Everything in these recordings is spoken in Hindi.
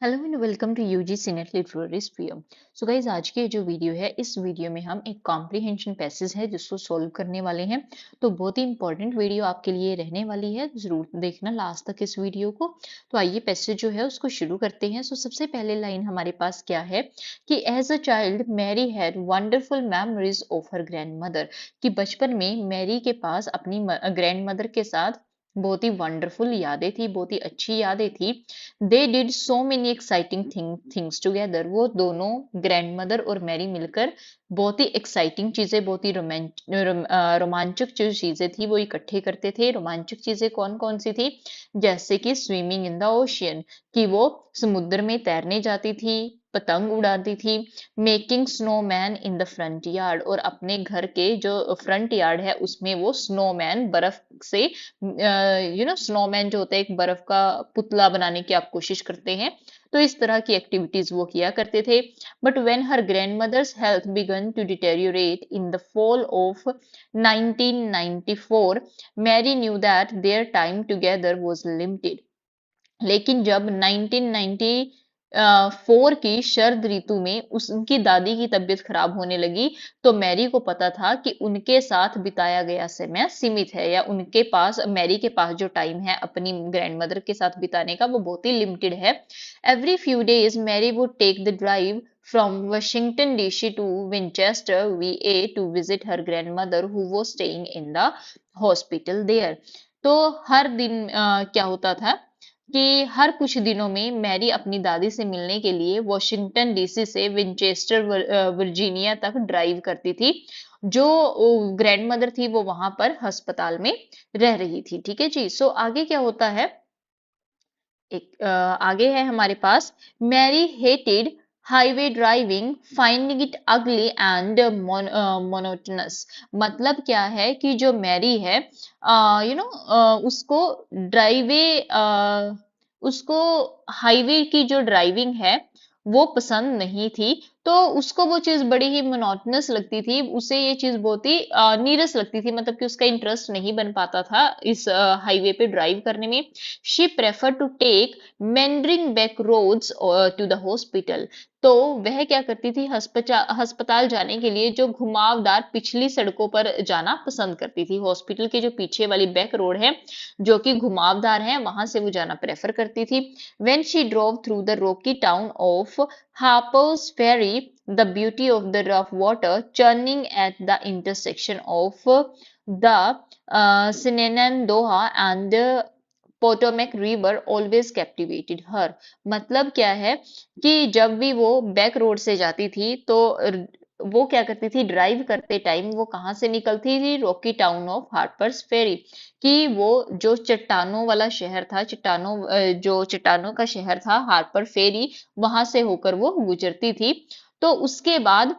Hello and welcome to UGC NET literary sphere. So guys, आज की जो वीडियो है, इस वीडियो में हम एक कॉम्प्रिहेंशन पैसेज है जिसको सॉल्व करने वाले हैं। तो बहुत ही इंपॉर्टेंट वीडियो आपके लिए रहने वाली है, जरूर देखना लास्ट तक इस वीडियो को। तो आइए पैसेज जो है उसको शुरू करते हैं। सो सबसे पहले लाइन हमारे पास क्या है कि as a child Mary had wonderful memories of her grandmother, कि बचपन में मैरी के पास अपनी ग्रैंड मदर के साथ बहुत ही वंडरफुल यादें थी, बहुत ही अच्छी यादें थी। They did so many exciting things together, वो दोनों ग्रैंड मदर और मैरी मिलकर बहुत ही एक्साइटिंग चीजें, बहुत ही रोमांचक जो चीजें थी वो इकट्ठे करते थे। रोमांचक चीजें कौन कौन सी थी? जैसे कि स्विमिंग इन द ओशियन, कि वो समुद्र में तैरने जाती थी, पतंग उड़ाती थी। Making snowman in the front yard, और अपने घर के जो फ्रंट यार्ड है उसमें वो स्नोमैन बर्फ से, स्नोमैन जो होता है एक बर्फ का पुतला बनाने की आप कोशिश करते हैं, तो इस तरह की एक्टिविटीज वो किया करते थे। But when her grandmother's health began to deteriorate in the fall of 1994, Mary knew that their time together was limited. लेकिन जब 1994 की शरद ऋतु में उनकी दादी की तबीयत खराब होने लगी, तो मैरी को पता था कि उनके साथ बिताया गया समय सीमित है, या उनके पास, मैरी के पास जो टाइम है अपनी ग्रैंड मदर के साथ बिताने का, वो बहुत ही लिमिटेड है। Every few days Mary would take the drive from Washington DC to Winchester VA to visit her grandmother who was staying in the hospital there. तो हर दिन क्या होता था कि हर कुछ दिनों में मैरी अपनी दादी से मिलने के लिए वॉशिंगटन डीसी से विंचेस्टर वर्जीनिया तक ड्राइव करती थी। जो ग्रैंड मदर थी वो वहां पर अस्पताल में रह रही थी। ठीक है जी। सो आगे क्या होता है, आगे है हमारे पास, Mary hated highway driving, finding it ugly and monotonous. मतलब क्या है कि जो मैरी है, उसको ड्राइवे उसको हाईवे की जो ड्राइविंग है वो पसंद नहीं थी। तो उसको वो चीज बड़ी ही मोनोटनस लगती थी, उसे ये चीज बहुत ही नीरस लगती थी, मतलब कि उसका इंटरेस्ट नहीं बन पाता था इस हाईवे पे ड्राइव करने में। She prefer to take meandering back roads to the hospital. तो वह क्या करती थी, अस्पताल जाने के लिए जो घुमावदार पिछली सड़कों पर जाना पसंद करती थी। हॉस्पिटल के जो पीछे वाली बैक रोड है जो कि घुमावदार है, वहां से वो जाना प्रेफर करती थी। When she drove through the rocky town of Harper's Ferry, the beauty of the rough water churning at the intersection of the Shenandoah and Potomac river always captivated her. मतलब क्या है कि जब भी वो बैक रोड से जाती थी तो वो क्या करती थी, ड्राइव करते टाइम वो कहाँ से निकलती थी, रॉकी टाउन ऑफ हार्पर्स फेरी, कि वो जो चट्टानों वाला शहर था, जो चट्टानों का शहर था हार्पर फेरी, वहां से होकर वो गुजरती थी। तो उसके बाद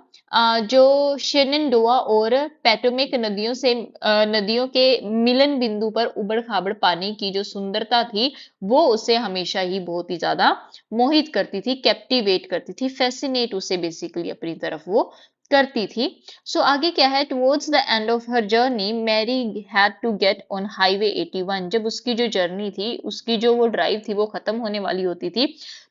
जो शेननडोआ और पेटोमेक नदियों के मिलन बिंदु पर उबड़ खाबड़ पानी की जो सुंदरता थी, वो उसे हमेशा ही बहुत ही ज्यादा मोहित करती थी, कैप्टिवेट करती थी, फैसिनेट उसे बेसिकली अपनी तरफ वो करती थी। सो आगे क्या है, towards the end of her journey Mary had to get on highway 81। जब उसकी जो जर्नी थी, उसकी जो वो ड्राइव थी वो खत्म होने वाली होती थी,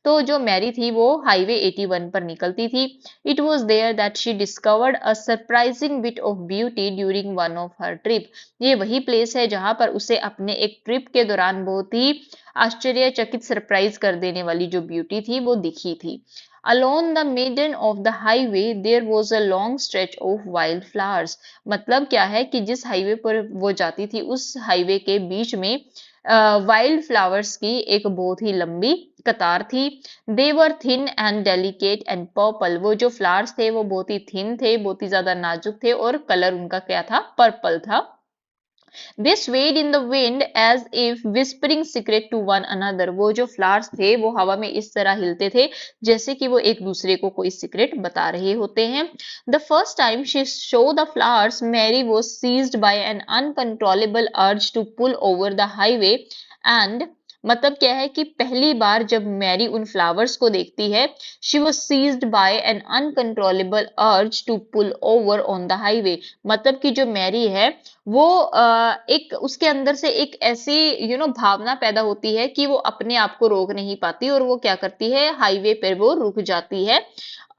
तो जो मैरी थी वो हाईवे 81 पर निकलती थी। It was there that she discovered a surprising bit of beauty during one of her trip. ये वही प्लेस है जहां पर उसे अपने एक ट्रिप के दौरान बहुत ही आश्चर्यचकित, सरप्राइज कर देने वाली जो ब्यूटी थी वो दिखी थी। Along the midden of the highway there was a long stretch of wild flowers। मतलब क्या है कि जिस हाईवे पर वो जाती थी उस हाईवे के बीच में वाइल्ड फ्लावर्स की एक बहुत ही लंबी कतार थी। They were thin and delicate and purple. वो जो फ्लावर्स थे वो बहुत ही थिन थे, बहुत ही ज्यादा नाजुक थे, और कलर उनका क्या था, पर्पल था। They swayed in the wind as if whispering secret to one another। वो जो फ्लावर्स थे वो हवा में इस तरह हिलते थे जैसे कि वो एक दूसरे को कोई सीक्रेट बता रहे होते हैं। The first time she saw the flowers, Mary was seized by an uncontrollable urge to pull over the highway and मतलब क्या है कि पहली बार जब मैरी उन फ्लावर्स को देखती है, she was seized by an uncontrollable urge to pull over on the highway। मतलब कि जो मैरी है वो एक उसके अंदर से एक ऐसी भावना पैदा होती है कि वो अपने आप को रोक नहीं पाती और वो क्या करती है, हाईवे पर वो रुक जाती है।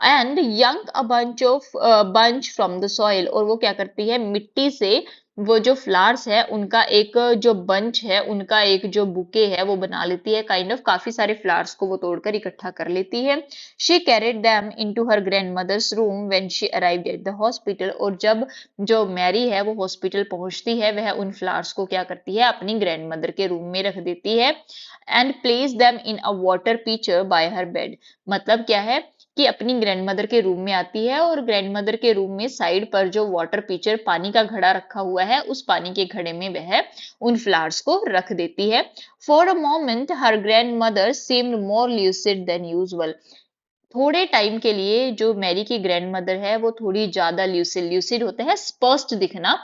And young a bunch from the soil, और वो क्या करती है, मिट्टी से वो जो फ्लावर्स है उनका एक जो बंच है, उनका एक जो बुके है वो बना लेती है। काइंड ऑफ काफी सारे फ्लावर्स को वो तोड़कर इकट्ठा कर लेती है। She carried them into her grandmother's room when she arrived at the hospital, और जब जो मैरी है वो हॉस्पिटल पहुंचती है, वह उन फ्लावर्स को क्या करती है, अपनी ग्रैंड मदर के रूम में रख देती है। And place them in a water pitcher bye her bed. मतलब क्या है कि अपनी ग्रैंडमदर के रूम में आती है और ग्रैंडमदर के रूम में साइड पर जो वाटर पिचर, पानी का घड़ा रखा हुआ है, उस पानी के घड़े में वह उन फ्लावर्स को रख देती है। For a moment her grand mother seemed more lucid than usual। थोड़े टाइम के लिए जो मैरी की ग्रैंड मदर है वो थोड़ी ज्यादा ल्यूसिड होते हैं, स्पष्ट दिखना,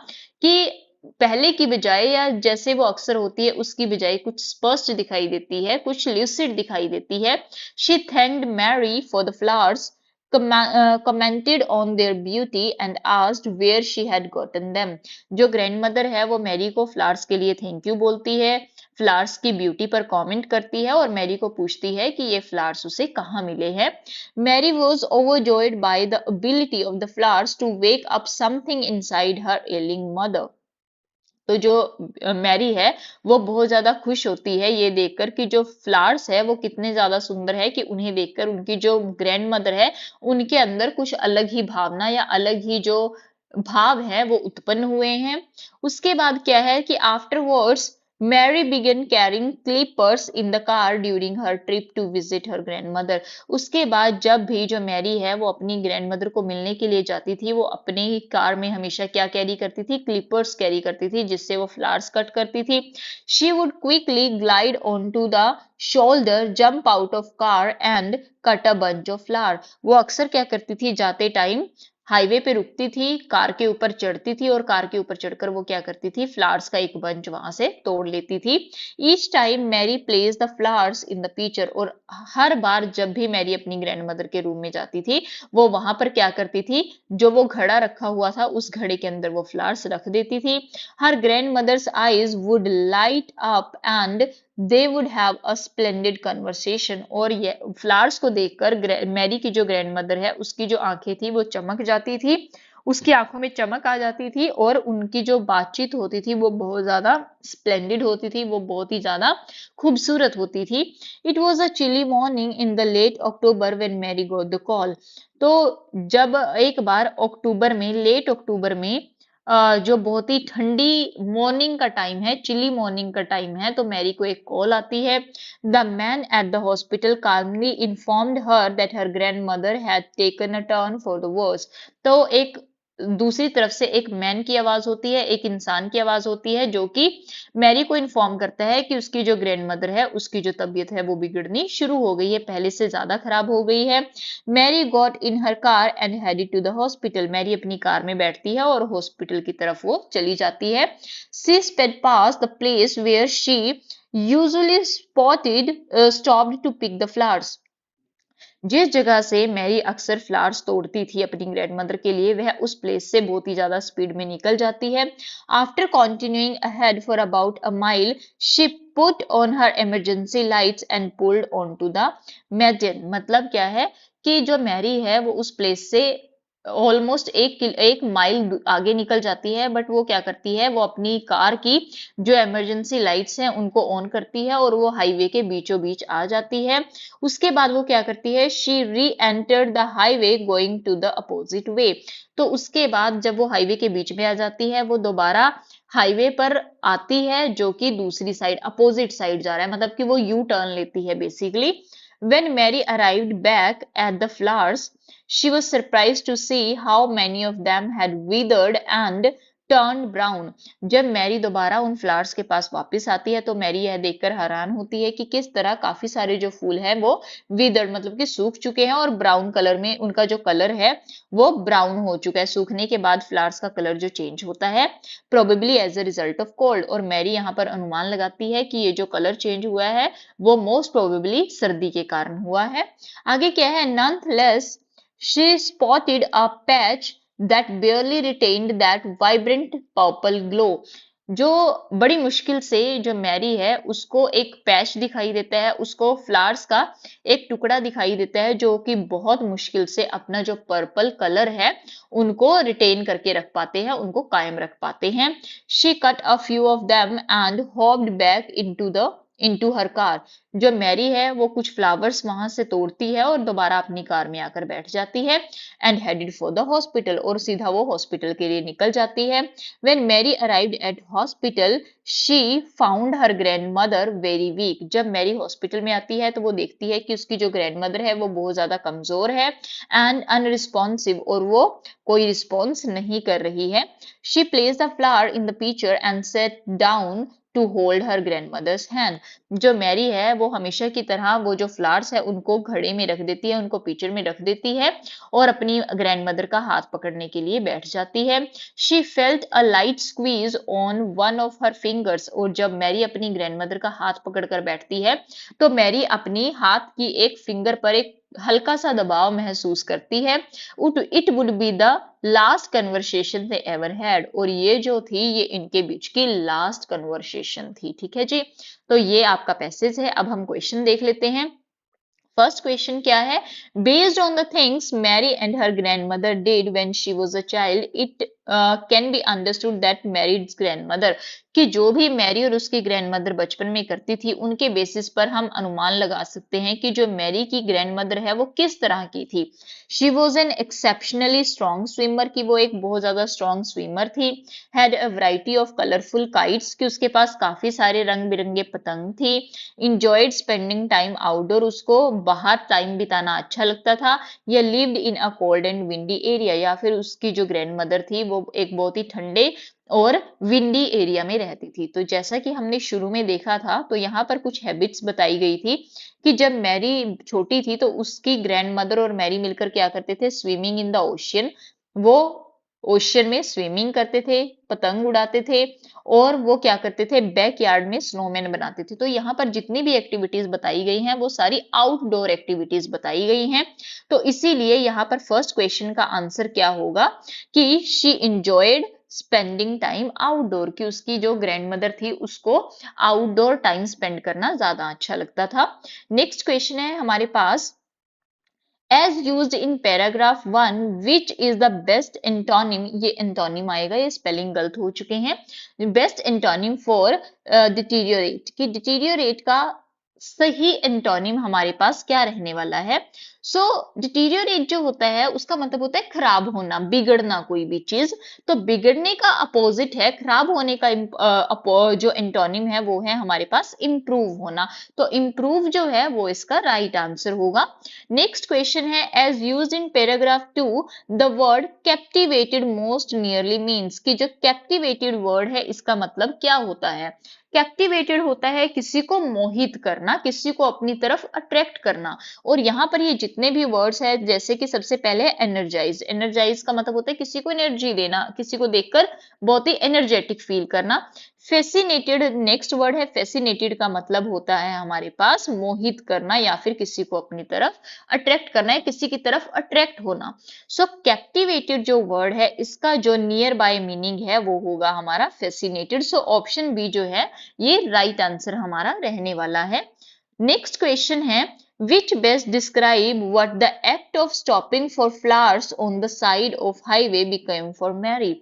कि पहले की बजाय या जैसे वो अक्सर होती है उसकी बजाय कुछ स्पष्ट दिखाई देती है, कुछ ल्यूसिड दिखाई देती है। She thanked Mary for the flowers, commented on their beauty and asked where she had gotten them। जो ग्रैंड मदर है वो मैरी को फ्लावर्स के लिए थैंक यू बोलती है, फ्लावर्स की ब्यूटी पर कमेंट करती है और मैरी को पूछती है कि ये फ्लावर्स उसे कहाँ मिले हैं। Mary was overjoyed by the ability of the flowers to wake up something inside her ailing mother। तो जो मैरी है वो बहुत ज्यादा खुश होती है ये देखकर कि जो फ्लावर्स है वो कितने ज्यादा सुंदर है, कि उन्हें देखकर उनकी जो ग्रैंड मदर है उनके अंदर कुछ अलग ही भावना या अलग ही जो भाव है वो उत्पन्न हुए हैं। उसके बाद क्या है कि afterwards Mary began carrying clippers in the car during her trip to visit her grandmother। उसके बाद जब भी जो मैरी है वो अपनी ग्रैंडमदर को मिलने के लिए जाती थी, वो अपने ही कार में हमेशा क्या कैरी करती थी, क्लिपर्स कैरी करती थी, जिससे वो फ्लावर्स कट करती थी। She would quickly glide on to the shoulder, jump out of car and cut a bunch of flower. वो अक्सर क्या करती थी, जाते टाइम हाईवे पे रुकती थी, कार के ऊपर चढ़ती थी और कार के ऊपर चढ़कर वो क्या करती थी, फ्लावर्स का एक बंच वहां से तोड़ लेती थी। Each time Mary place the flowers in the picture, और हर बार जब भी मैरी अपनी ग्रैंड मदर के रूम में जाती थी वो वहां पर क्या करती थी, जो वो घड़ा रखा हुआ था उस घड़े के अंदर वो फ्लावर्स रख देती थी। हर grandmother's eyes would light up and they would have a splendid conversation, और ये फ्लावर्स को देखकर मैरी की जो ग्रैंड मदर है उसकी जो आंखें थी वो चमक जाती थी, उसकी आंखों में चमक आ जाती थी और उनकी जो बातचीत होती थी वो बहुत ज्यादा स्प्लेंडेड होती थी, वो बहुत ही ज्यादा खूबसूरत होती थी। It was a chilly morning in the late October when Mary got the call. तो जब एक बार अक्टूबर में, लेट अक्टूबर में जो बहुत ही ठंडी मॉर्निंग का टाइम है, चिली मॉर्निंग का टाइम है, तो मैरी को एक कॉल आती है। The man eight the hospital calmly informed her that her grandmother had taken a turn for the worse। तो एक दूसरी तरफ से एक मैन की आवाज होती है, एक इंसान की आवाज होती है, जो कि मैरी को इन्फॉर्म करता है कि उसकी जो ग्रैंड मदर है उसकी जो तबीयत है वो बिगड़नी शुरू हो गई है, पहले से ज्यादा खराब हो गई है। Mary got in her car and headed to the hospital. Mary अपनी कार में बैठती है और हॉस्पिटल की तरफ वो चली जाती है। She sped past the place where she usually stopped to pick the flowers. जिस जगह से मैरी अक्सर फ्लावर्स तोड़ती थी अपनी ग्रैंडमदर के लिए, वह उस प्लेस से बहुत ही ज्यादा स्पीड में निकल जाती है। After continuing ahead for about a mile, she put on her emergency lights and pulled on to the median. मतलब क्या है कि जो मैरी है वो उस प्लेस से ऑलमोस्ट एक माइल आगे निकल जाती है, बट वो क्या करती है, वो अपनी कार की जो इमरजेंसी लाइट्स हैं उनको ऑन करती है और वो हाईवे के बीचों बीच आ जाती है। उसके बाद वो क्या करती है, she reentered the highway going to the opposite way. तो उसके बाद जब वो हाईवे के बीच में आ जाती है, वो दोबारा हाईवे पर आती है जो कि दूसरी साइड, अपोजिट साइड जा रहा है, मतलब कि वो यू टर्न लेती है basically. When Mary arrived back at the flowers, she was surprised to see how many of them had withered and turn brown. जब मैरी दोबारा उन फ्लावर्स के पास वापस आती है तो मैरी यह देखकर हैरान होती है कि किस तरह काफी सारे जो फूल हैं वो विदर्ड मतलब कि सूख चुके हैं और ब्राउन कलर में उनका जो कलर है वो ब्राउन हो चुका है। सूखने के बाद फ्लावर्स का कलर जो चेंज होता है probably as a result of cold, और मैरी यहाँ पर अनुमान लगाती है कि ये जो कलर चेंज हुआ है वो मोस्ट प्रोबेबली सर्दी के कारण हुआ है। आगे क्या है, nonetheless she spotted a patch that barely retained that vibrant purple glow। जो बड़ी मुश्किल से जो मैरी है उसको एक पैच दिखाई देता है, उसको फ्लावर्स का एक टुकड़ा दिखाई देता है जो कि बहुत मुश्किल से अपना जो पर्पल कलर है उनको रिटेन करके रख पाते हैं, उनको कायम रख पाते हैं। She cut a few of them and hopped back into her car. जो मैरी है वो कुछ फ्लावर्स वहां से तोड़ती है और दोबारा अपनी कार में आकर बैठ जाती है and headed for the hospital, और सीधा वो हॉस्पिटल के लिए निकल जाती है। When Mary arrived at hospital she found her grandmother very weak. जब मैरी हॉस्पिटल में आती है तो वो देखती है कि उसकी जो ग्रैंडमदर है वो बहुत ज्यादा कमजोर है एंड अनरिस्पॉन्सिव, और वो कोई रिस्पॉन्स नहीं कर रही है। She place the flower in the picture and set down to hold her grandmother's hand. जो मैरी है वो हमेशा की तरह वो जो फ्लावर्स है उनको घड़े में रख देती है, उनको पिक्चर में रख देती है और अपनी ग्रैंडमदर का हाथ पकड़ने के लिए बैठ जाती है। She felt a light squeeze on one of her fingers, और जब मैरी अपनी ग्रैंडमदर का हाथ पकड़कर बैठती है तो मैरी अपनी हाथ की एक फिंगर पर एक हल्का सा दबाव महसूस करती है। It would be the last conversation they ever had, और ये जो थी ये इनके बीच की लास्ट कन्वर्सेशन थी। ठीक है जी, तो ये आपका पैसेज है। अब हम क्वेश्चन देख लेते हैं। फर्स्ट क्वेश्चन क्या है, based on the things Mary and her grandmother did when she was a child it can be understood that married grandmother, कि जो भी मैरी और उसकी ग्रैंडमदर बचपन में करती थी उनके बेसिस पर हम अनुमान लगा सकते हैं कि जो मैरी की ग्रैंडमदर है वो किस तरह की थी। She was an exceptionally strong swimmer, की वो एक बहुत ज्यादा स्ट्रॉन्ग स्विमर थी। Had a variety of colourful kites, कि उसके पास काफी सारे रंग बिरंगे पतंग थी। इंजॉयड स्पेंडिंग टाइम आउटडोर, उसको बाहर टाइम बिताना अच्छा लगता था। या lived in a cold and windy area, या फिर उसकी जो ग्रैंड मदर थी वो एक बहुत ही ठंडे और विंडी एरिया में रहती थी। तो जैसा कि हमने शुरू में देखा था तो यहाँ पर कुछ हैबिट्स बताई गई थी कि जब मैरी छोटी थी तो उसकी ग्रैंड मदर और मैरी मिलकर क्या करते थे, स्विमिंग इन द ओशियन। वो ओशियन में स्विमिंग करते थे, पतंग उड़ाते थे, और वो क्या करते थे, बैकयार्ड में स्नोमैन बनाते थे। तो यहाँ पर जितनी भी एक्टिविटीज बताई गई हैं वो सारी आउटडोर एक्टिविटीज बताई गई हैं। तो इसीलिए यहाँ पर फर्स्ट क्वेश्चन का आंसर क्या होगा कि she enjoyed spending time outdoor, की उसकी जो ग्रैंड मदर थी उसको आउटडोर टाइम स्पेंड करना ज्यादा अच्छा लगता था। नेक्स्ट क्वेश्चन है हमारे पास, as used in paragraph 1 which is the best antonym, ये antonym आएगा, ये स्पेलिंग गलत हो चुके हैं। बेस्ट एंटोनिम फॉर डिटीरियोरेट, कि डिटीरियोरेट का सही एंटोनिम हमारे पास क्या रहने वाला है। सो डिटीरियोरेट जो होता है उसका मतलब होता है खराब होना, बिगड़ना कोई भी चीज। तो बिगड़ने का अपोजिट है खराब होने का। जो एंटोनिम है वो है हमारे पास इम्प्रूव होना। तो इम्प्रूव जो है वो इसका राइट आंसर होगा। नेक्स्ट क्वेश्चन है, as used in paragraph 2 the word captivated most nearly means, कि जो कैप्टिवेटेड वर्ड है इसका मतलब क्या होता है। कैप्टिवेटेड होता है किसी को मोहित करना, किसी को अपनी तरफ अट्रैक्ट करना। और यहाँ पर ये जितने भी वर्ड्स हैं, जैसे कि सबसे पहले एनर्जाइज, एनर्जाइज का मतलब होता है किसी को एनर्जी देना, किसी को देखकर बहुत ही एनर्जेटिक फील करना। फेसिनेटेड नेक्स्ट वर्ड है, फेसिनेटेड का मतलब होता है हमारे पास मोहित करना या फिर किसी को अपनी तरफ अट्रैक्ट करना है, किसी की तरफ अट्रैक्ट होना। सो कैप्टिवेटेड जो वर्ड है इसका जो नियर बाय मीनिंग है वो होगा हमारा फेसिनेटेड। सो ऑप्शन बी जो है ये राइट आंसर हमारा रहने वाला है। नेक्स्ट क्वेश्चन है, which best describe what the act of stopping for flowers on the side of highway became for Mary,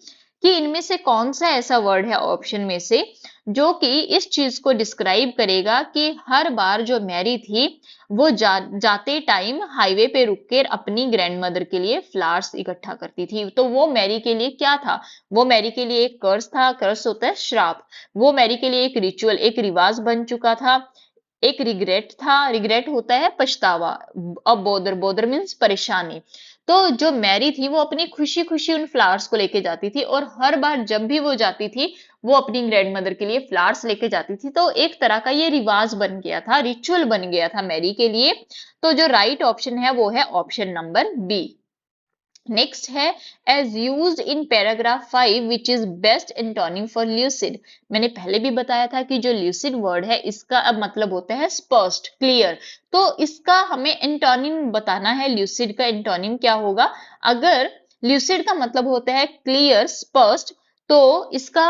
कि इनमें से कौन सा ऐसा वर्ड है ऑप्शन में से जो कि इस चीज को डिस्क्राइब करेगा कि हर बार जो मैरी थी वो जाते टाइम हाईवे पे रुक कर अपनी ग्रैंड मदर के लिए फ्लावर्स इकट्ठा करती थी। तो वो मैरी के लिए क्या था, वो मैरी के लिए एक कर्स था, कर्स होता है श्राप। वो मैरी के लिए एक रिचुअल, एक रिवाज बन चुका था, एक रिग्रेट था, रिग्रेट होता है पछतावा, अब बोदर, बोदर मीन्स परेशानी। तो जो मैरी थी वो अपनी खुशी खुशी उन फ्लावर्स को लेके जाती थी, और हर बार जब भी वो जाती थी वो अपनी ग्रैंड मदर के लिए फ्लावर्स लेके जाती थी। तो एक तरह का ये रिवाज बन गया था, रिचुअल बन गया था मैरी के लिए। तो जो राइट ऑप्शन है वो है ऑप्शन नंबर बी। नेक्स्ट है as used in paragraph 5 which is best antonym for lucid. मैंने पहले भी बताया था कि जो ल्यूसिड वर्ड है इसका अब मतलब होता है स्पष्ट, क्लियर। तो इसका हमें एंटोनिम बताना है, ल्यूसिड का एंटोनिम क्या होगा। अगर ल्यूसिड का मतलब होता है क्लियर, स्पष्ट, तो इसका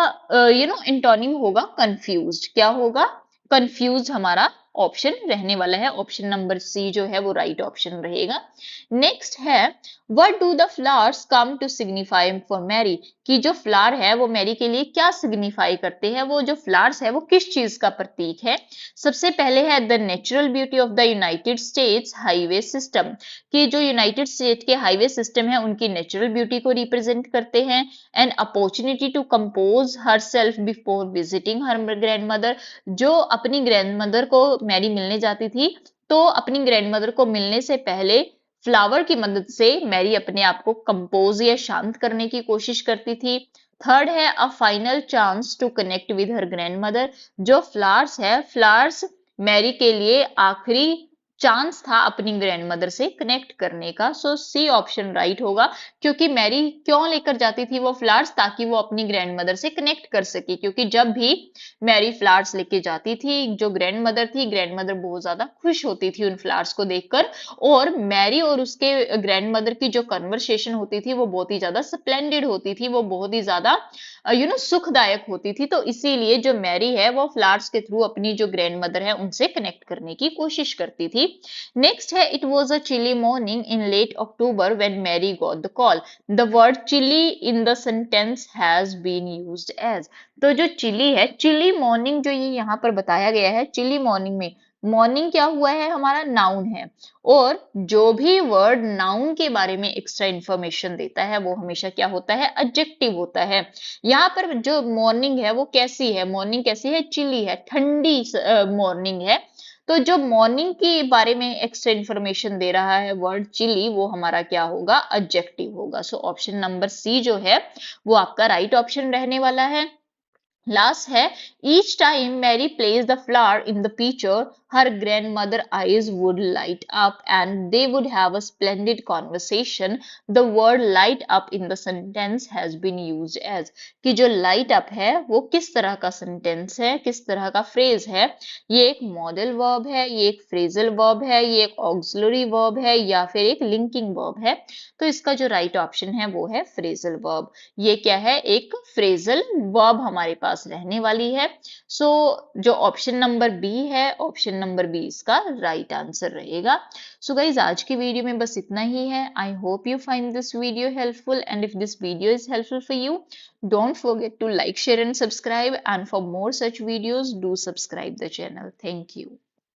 एंटोनिम होगा कंफ्यूज्ड। क्या होगा? कंफ्यूज्ड हमारा ऑप्शन रहने वाला है। ऑप्शन नंबर सी जो है वो राइट ऑप्शन रहेगा। नेक्स्ट है what do the flowers come to signify for Mary, कि जो फ्लावर है वो मैरी के लिए क्या सिग्निफाई करते हैं, वो जो फ्लावर्स है वो किस चीज का प्रतीक है। सबसे पहले है the natural beauty of the United States highway system, कि जो यूनाइटेड स्टेट के हाईवे सिस्टम है उनकी नेचुरल ब्यूटी को रिप्रेजेंट करते हैं। An opportunity to compose herself before visiting her grandmother, जो अपनी ग्रैंड मदर को मैरी मिलने जाती थी तो अपनी ग्रैंड मदर को मिलने से पहले फ्लावर की मदद से मैरी अपने आप को कंपोज या शांत करने की कोशिश करती थी। थर्ड है a final chance to connect with her grandmother, जो फ्लावर्स है, फ्लावर्स मैरी के लिए आखिरी चांस था अपनी ग्रैंड मदर से कनेक्ट करने का। सो सी ऑप्शन राइट होगा, क्योंकि मैरी क्यों लेकर जाती थी वो फ्लावर्स, ताकि वो अपनी ग्रैंड मदर से कनेक्ट कर सके। क्योंकि जब भी मैरी फ्लावर्स लेके जाती थी, जो ग्रैंड मदर थी, ग्रैंड मदर बहुत ज्यादा खुश होती थी उन फ्लावर्स को देखकर। और मैरी और उसके ग्रैंड मदर की जो कन्वर्सेशन होती थी वो बहुत ही ज्यादा स्प्लेंडेड होती थी, वो बहुत ही ज्यादा सुखदायक होती थी। तो इसीलिए जो मैरी है वो फ्लावर्स के थ्रू अपनी जो ग्रैंड मदर है उनसे कनेक्ट करने की कोशिश करती थी। नेक्स्ट है it was a chilly morning in late October when Mary got the call, the word chilly in the sentence has been used as. तो जो चिली है, चिली मॉर्निंग जो ये यहाँ पर बताया गया है, चिली मॉर्निंग में मॉर्निंग क्या हुआ है, हमारा नाउन है। और जो भी वर्ड नाउन के बारे में एक्स्ट्रा इंफॉर्मेशन देता है वो हमेशा क्या होता है, एडजेक्टिव होता है। यहाँ पर जो मॉर्निंग है वो कैसी है, मॉर्निंग कैसी है, चिली है, ठंडी मॉर्निंग है। तो जो मॉर्निंग के बारे में एक्स्ट्रा इंफॉर्मेशन दे रहा है वर्ड चिली, वो हमारा क्या होगा, एडजेक्टिव होगा। सो ऑप्शन नंबर सी जो है वो आपका राइट ऑप्शन रहने वाला है। लास्ट है each time Mary placed the flower in the pitcher, her grandmother eyes would light up and they would have a splendid conversation. The word light up in the sentence has been used as, कि जो light up है वो किस तरह का sentence है, किस तरह का phrase है। ये एक modal verb है, ये एक phrasal verb है, ये एक auxiliary verb है, या फिर एक linking verb है। तो इसका जो right option है वो है phrasal verb। ये क्या है, एक फ्रेजल वर्ब हमारे पास रहने वाली है। सो जो ऑप्शन नंबर बी है, ऑप्शन नंबर बी इसका राइट आंसर रहेगा। सो गाइज आज की वीडियो में बस इतना ही है। I hope you find this video helpful, and if this video is helpful for you, don't forget to like, share and subscribe, and for more such videos do subscribe the channel. Thank you.